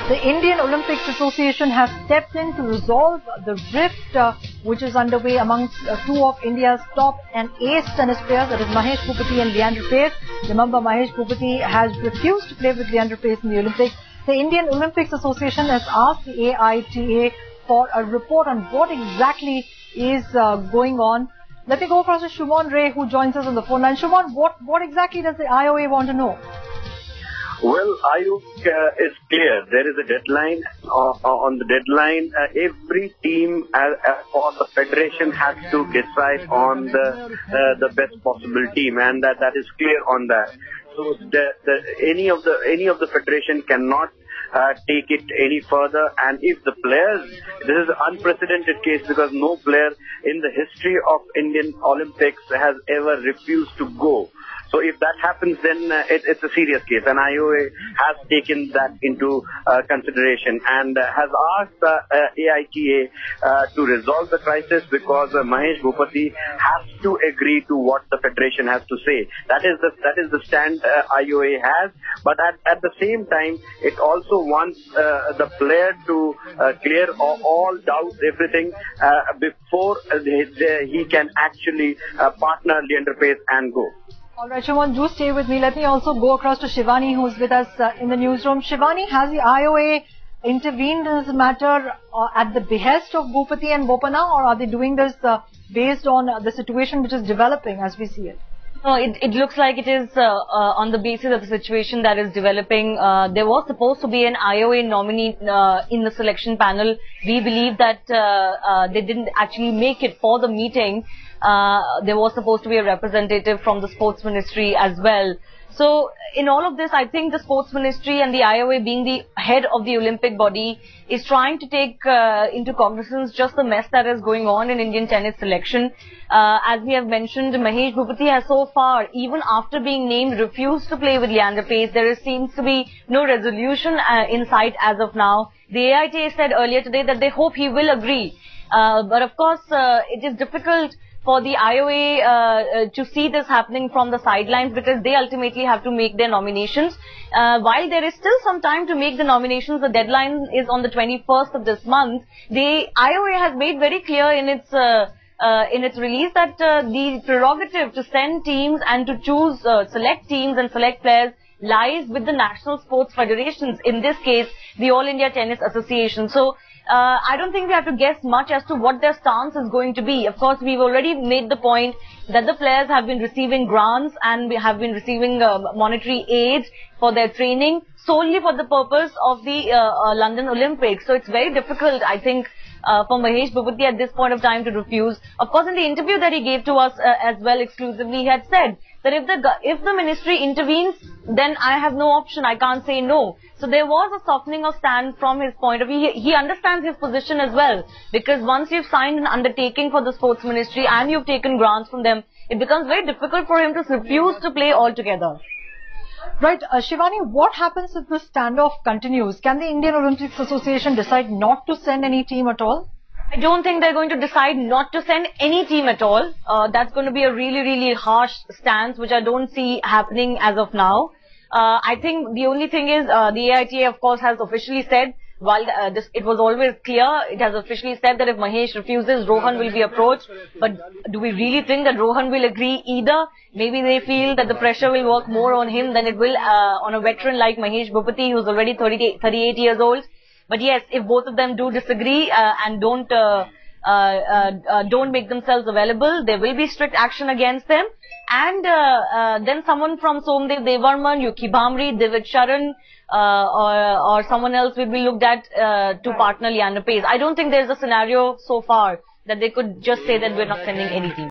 The Indian Olympics Association has stepped in to resolve the rift which is underway amongst two of India's top and ace tennis players, that is Mahesh Bhupathi and Lee-Hesh. Remember, Mahesh Bhupathi has refused to play with Lee-Hesh in the Olympics. The Indian Olympics Association has asked the IOA for a report on what exactly is going on. Let me go across to Shumon Ray, who joins us on the phone line. Shumon, what exactly does the IOA want to know? Well, IOA is clear. There is a deadline. On the deadline, every team or the federation has to decide on the best possible team, and that is clear on that. So any of the federation cannot take it any further. And if the players, this is an unprecedented case because no player in the history of Indian Olympics has ever refused to go. So if that happens, then it's a serious case, and IOA has taken that into consideration and has asked AITA to resolve the crisis because Mahesh Bhupathi has to agree to what the federation has to say. That is the stand IOA has. But at the same time, it also wants the player to clear all doubts, everything before he can actually partner Lee-Hesh and go. All right, Shumon, do stay with me. Let me also go across to Shivani, who's with us in the newsroom. Shivani, has the IOA intervened in this matter at the behest of Bhupathi and Bopana, or are they doing this based on the situation which is developing as we see it? No, it looks like it is on the basis of the situation that is developing. There was supposed to be an IOA nominee in the selection panel. We believe that they didn't actually make it for the meeting. There was supposed to be a representative from the sports ministry as well. So in all of this, I think the sports ministry and the IOA, being the head of the Olympic body, is trying to take into cognizance just the mess that is going on in Indian tennis selection. As we have mentioned, Mahesh Bhupathi has so far, even after being named, refused to play with Lee-Hesh. There seems to be no resolution in sight as of now. The AITA said earlier today that they hope he will agree. But of course, it is difficult for the IOA to see this happening from the sidelines because they ultimately have to make their nominations. While there is still some time to make the nominations, the deadline is on the 21st of this month. The IOA has made very clear in its release that the prerogative to send teams and to choose, select teams and select players lies with the national sports federations, in this case, the All India Tennis Association. So, I don't think we have to guess much as to what their stance is going to be. Of course, we've already made the point that the players have been receiving grants and we have been receiving monetary aid for their training solely for the purpose of the London Olympics. So it's very difficult, I think, for Mahesh Bhupathi at this point of time to refuse. Of course, in the interview that he gave to us as well exclusively, he had said that if the ministry intervenes, then I have no option, I can't say no. So there was a softening of stand from his point of view. He understands his position as well, because once you've signed an undertaking for the sports ministry and you've taken grants from them, it becomes very difficult for him to refuse to play altogether. Right, Shivani, what happens if the standoff continues? Can the Indian Olympics Association decide not to send any team at all? I don't think they're going to decide not to send any team at all. That's going to be a really, really harsh stance, which I don't see happening as of now. I think the only thing is the AITA, of course, has officially said, while it was always clear, it has officially said that if Mahesh refuses, Rohan will be approached. But do we really think that Rohan will agree either? Maybe they feel that the pressure will work more on him than it will on a veteran like Mahesh Bhupathi, who's already 38 years old. But yes, if both of them do disagree and don't make themselves available, there will be strict action against them. And then someone from Somdev Devarman, Yuki Bhamri, Divid Sharan, or someone else will be looked at to partner Lee-Hesh. I don't think there's a scenario so far that they could just say that we're not sending any team.